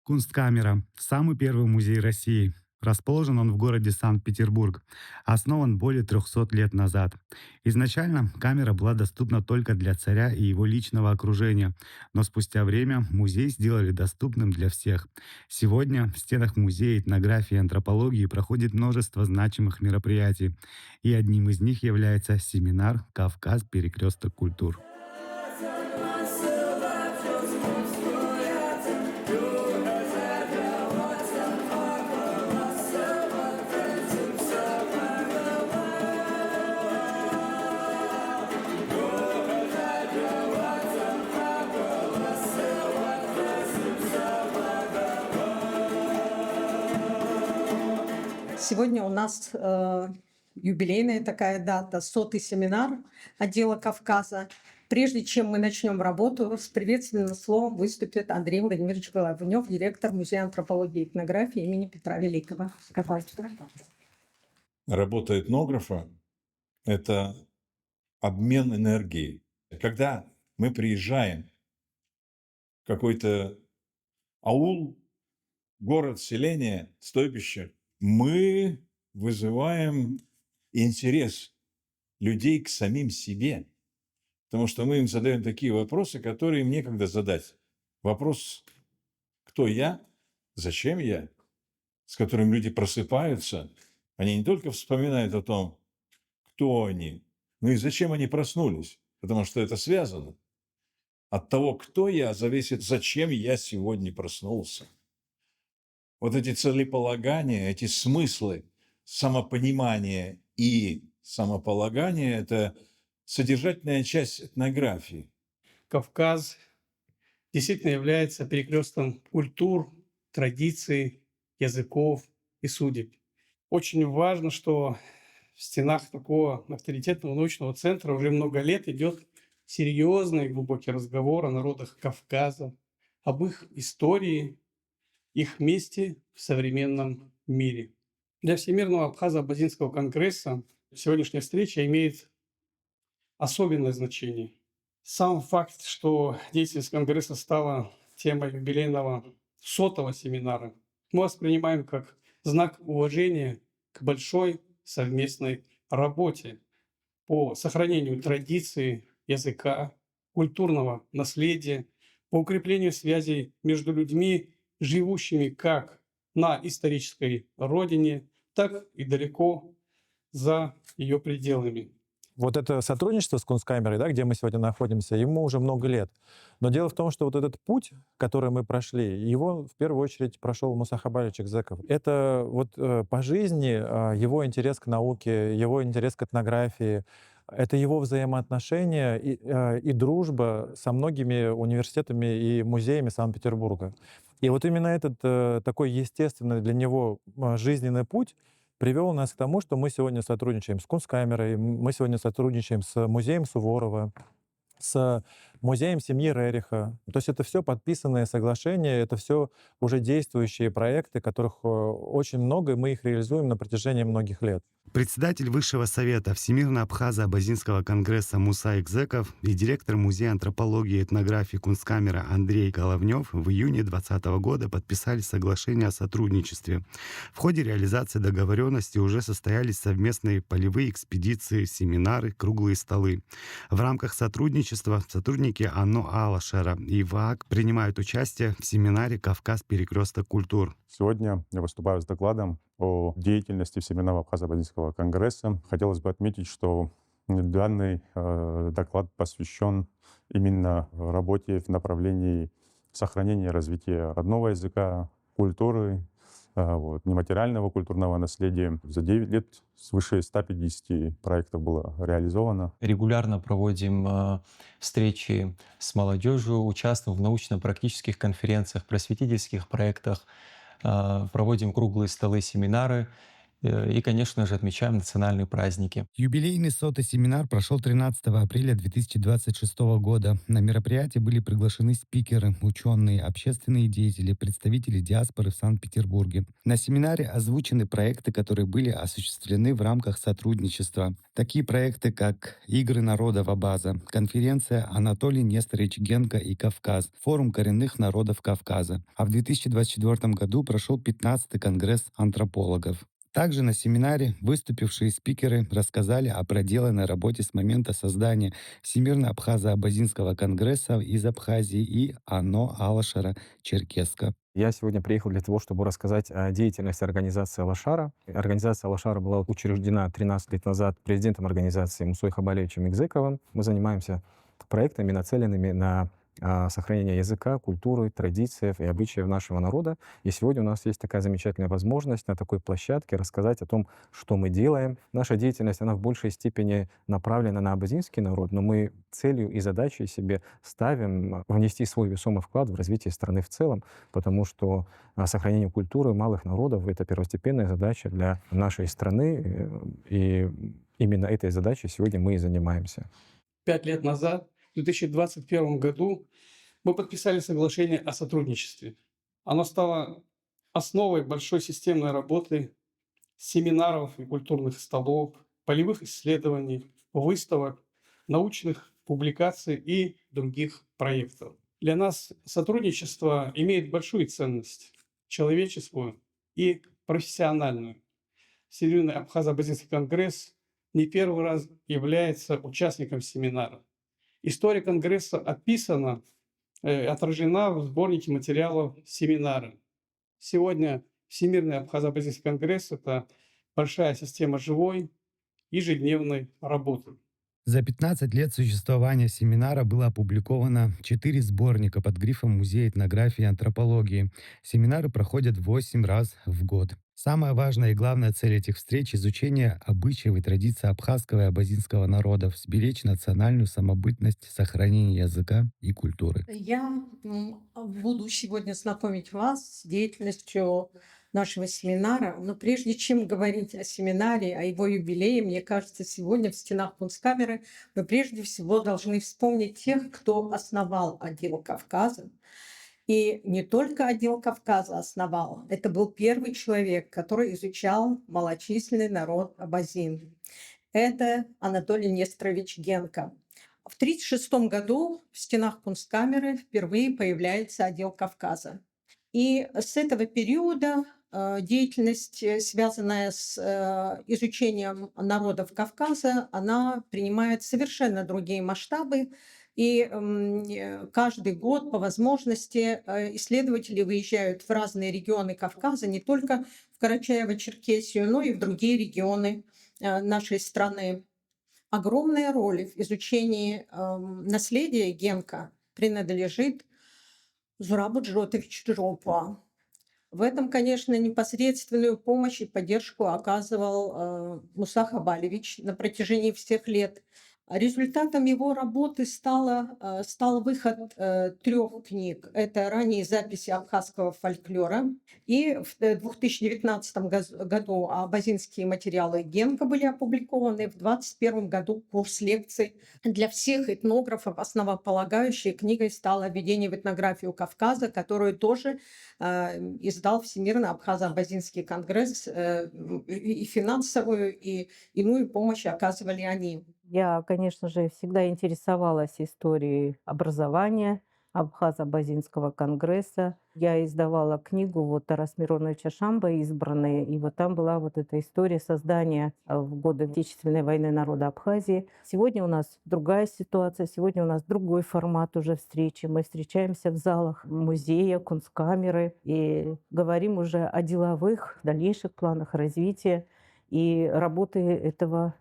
Кунсткамера — самый первый музей России. Расположен он в городе Санкт-Петербург. Основан более 300 лет назад. Изначально камера была доступна только для царя и его личного окружения, но спустя время музей сделали доступным для всех. Сегодня в стенах музея этнографии и антропологии проходит множество значимых мероприятий, и одним из них является семинар «Кавказ. Перекресток культур». Сегодня у нас юбилейная такая дата, 100-й семинар отдела Кавказа. Прежде чем мы начнем работу, с приветственным словом выступит Андрей Владимирович Головнев, директор Музея антропологии и этнографии имени Петра Великого. Работа этнографа — это обмен энергией. Когда мы приезжаем в какой-то аул, город, селение, стойбище, мы вызываем интерес людей к самим себе, потому что мы им задаем такие вопросы, которые им некогда задать. Вопрос «Кто я?», «Зачем я?», с которым люди просыпаются. Они не только вспоминают о том, кто они, но и зачем они проснулись, потому что это связано. От того, кто я, зависит, зачем я сегодня проснулся. Вот эти целеполагания, эти смыслы, самопонимание и самополагание – это содержательная часть этнографии. Кавказ действительно является перекрестком культур, традиций, языков и судеб. Очень важно, что в стенах такого авторитетного научного центра уже много лет идет серьезный глубокий разговор о народах Кавказа, об их истории, их месте в современном мире. Для Всемирного Абхазо-Абазинского конгресса сегодняшняя встреча имеет особенное значение. Сам факт, что деятельность конгресса стала темой юбилейного 100-го семинара, мы воспринимаем как знак уважения к большой совместной работе по сохранению традиций, языка, культурного наследия, по укреплению связей между людьми, живущими как на исторической родине, так и далеко за ее пределами. Вот это сотрудничество с Кунсткамерой, да, где мы сегодня находимся, ему уже много лет. Но дело в том, что вот этот путь, который мы прошли, его в первую очередь прошел Муса Хабарович Экзеков. Это вот по жизни его интерес к науке, его интерес к этнографии, это его взаимоотношения и дружба со многими университетами и музеями Санкт-Петербурга. И вот именно этот такой естественный для него жизненный путь привел нас к тому, что мы сегодня сотрудничаем с Кунсткамерой, мы сегодня сотрудничаем с музеем Суворова, с музеем семьи Рериха. То есть это все подписанные соглашения, это все уже действующие проекты, которых очень много, и мы их реализуем на протяжении многих лет. Председатель Высшего совета Всемирно-Абхазо-Абазинского конгресса Муса Экзеков и директор Музея антропологии и этнографии Кунсткамера Андрей Головнев в июне 2020 года подписали соглашение о сотрудничестве. В ходе реализации договоренности уже состоялись совместные полевые экспедиции, семинары, круглые столы. В рамках сотрудничества сотрудники АНО Алашера и ВААК принимают участие в семинаре «Кавказ. Перекресток культур». Сегодня я выступаю с докладом о деятельности Всемирного Абхазо-Абазинского конгресса. Хотелось бы отметить, что данный доклад посвящен именно работе в направлении сохранения и развития родного языка, культуры, нематериального культурного наследия. За 9 лет свыше 150 проектов было реализовано. Регулярно проводим встречи с молодежью, участвуем в научно-практических конференциях, просветительских проектах, проводим круглые столы, семинары. и, конечно же, отмечаем национальные праздники. Юбилейный сотый семинар прошел 13 апреля 2026 года. На мероприятие были приглашены спикеры, ученые, общественные деятели, представители диаспоры в Санкт-Петербурге. На семинаре озвучены проекты, которые были осуществлены в рамках сотрудничества. Такие проекты, как «Игры народов Абаза», конференция «Анатолий Несторович Генка и Кавказ», форум коренных народов Кавказа. А в 2024 году прошел 15-й конгресс антропологов. Также на семинаре выступившие спикеры рассказали о проделанной работе с момента создания Всемирно-Абхазо-Абазинского конгресса из Абхазии и АНО Алашара-Черкесска. Я сегодня приехал для того, чтобы рассказать о деятельности организации «Алашара». Организация «Алашара» была учреждена 13 лет назад президентом организации Мусой Хабалевичем Игзековым. Мы занимаемся проектами, нацеленными на сохранение языка, культуры, традиций и обычаев нашего народа. И сегодня у нас есть такая замечательная возможность на такой площадке рассказать о том, что мы делаем. Наша деятельность, она в большей степени направлена на абазинский народ, но мы целью и задачей себе ставим внести свой весомый вклад в развитие страны в целом, потому что сохранение культуры малых народов — это первостепенная задача для нашей страны, и именно этой задачей сегодня мы и занимаемся. 5 лет назад, в 2021 году, мы подписали соглашение о сотрудничестве. Оно стало основой большой системной работы, семинаров и культурных столов, полевых исследований, выставок, научных публикаций и других проектов. Для нас сотрудничество имеет большую ценность — человеческую и профессиональную. Всемирный Абхазо-Абазинский конгресс не первый раз является участником семинара. История конгресса описана, отражена в сборнике материалов семинара. Сегодня Всемирный Абхазо-Абазинский конгресс — это большая система живой, ежедневной работы. За 15 лет существования семинара было опубликовано 4 сборника под грифом «Музей этнографии и антропологии». Семинары проходят 8 раз в год. Самая важная и главная цель этих встреч — изучение обычаев и традиций абхазского и абазинского народов, сберечь национальную самобытность, сохранение языка и культуры. Я буду сегодня знакомить вас с деятельностью нашего семинара. Но прежде чем говорить о семинаре, о его юбилее, мне кажется, сегодня в стенах Кунсткамеры мы прежде всего должны вспомнить тех, кто основал отдел Кавказа. И не только отдел Кавказа основал. Это был первый человек, который изучал малочисленный народ абазин. Это Анатолий Несторович Генка. В 1936 году в стенах Кунсткамеры впервые появляется отдел Кавказа. И с этого периода деятельность, связанная с изучением народов Кавказа, она принимает совершенно другие масштабы. И каждый год по возможности исследователи выезжают в разные регионы Кавказа, не только в Карачаево-Черкесию, но и в другие регионы нашей страны. Огромная роль в изучении наследия Генка принадлежит Зурабу Джотовичу Джопа. В этом, конечно, непосредственную помощь и поддержку оказывал Муса Хабалевич на протяжении всех лет. Результатом его работы стал выход 3 книг. Это ранние записи абхазского фольклора. И в 2019 году абазинские материалы Генка были опубликованы. В 2021 году курс лекций для всех этнографов основополагающей книгой стала «Введение в этнографию Кавказа», которую тоже издал Всемирный Абхазо-Абазинский конгресс. И финансовую, и иную помощь оказывали они. Я, конечно же, всегда интересовалась историей образования Абхазо-Абазинского конгресса. Я издавала книгу вот Тараса Мироновича Шамба «Избранные», и вот там была вот эта история создания в годы Отечественной войны народа Абхазии. Сегодня у нас другая ситуация, сегодня у нас другой формат уже встречи. Мы встречаемся в залах музея, Кунсткамеры и говорим уже о деловых, дальнейших планах развития и работы этого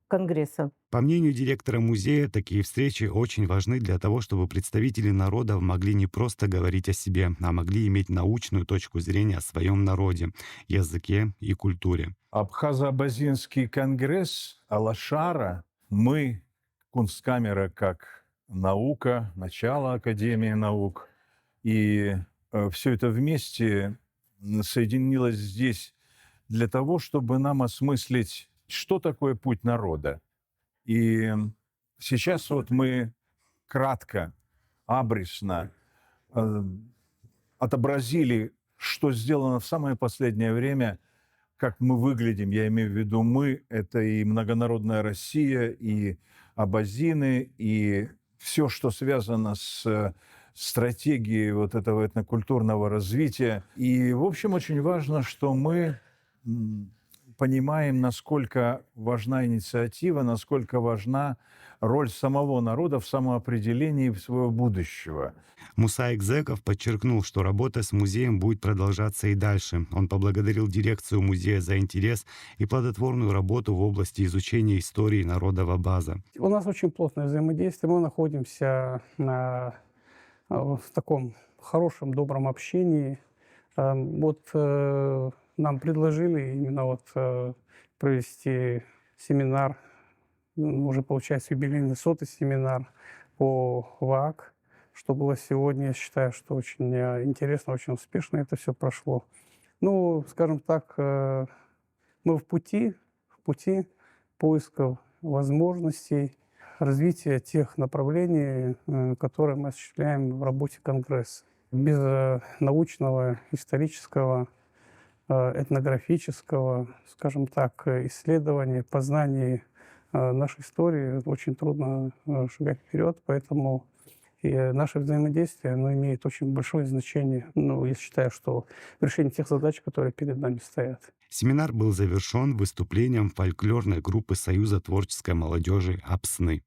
конгресса. По мнению директора музея, такие встречи очень важны для того, чтобы представители народов могли не просто говорить о себе, а могли иметь научную точку зрения о своем народе, языке и культуре. Абхазо-Абазинский конгресс Алашара, мы, Кунсткамера, как наука, начало Академии наук, и все это вместе соединилось здесь для того, чтобы нам осмыслить, что такое путь народа. И сейчас вот мы кратко, абресно отобразили, что сделано в самое последнее время, как мы выглядим. Я имею в виду мы, это и многонародная Россия, и абазины, и все, что связано с стратегией вот этого этнокультурного развития. И, в общем, очень важно, что мы понимаем, насколько важна инициатива, насколько важна роль самого народа в самоопределении своего будущего. Муса Экзеков подчеркнул, что работа с музеем будет продолжаться и дальше. Он поблагодарил дирекцию музея за интерес и плодотворную работу в области изучения истории народа Абаза. У нас очень плотное взаимодействие. Мы находимся в таком хорошем, добром общении. Нам предложили именно провести семинар, уже получается юбилейный 100-й семинар по ВАК, что было сегодня. Я считаю, что очень интересно, очень успешно это все прошло. Ну, скажем так, мы в пути поисков возможностей развития тех направлений, которые мы осуществляем в работе Конгресса. Без научного, исторического, этнографического, скажем так, исследования, познания нашей истории очень трудно шагать вперед, поэтому и наше взаимодействие, оно имеет очень большое значение. Ну, я считаю, что в решении тех задач, которые перед нами стоят. Семинар был завершен выступлением фольклорной группы Союза творческой молодежи «Апсны».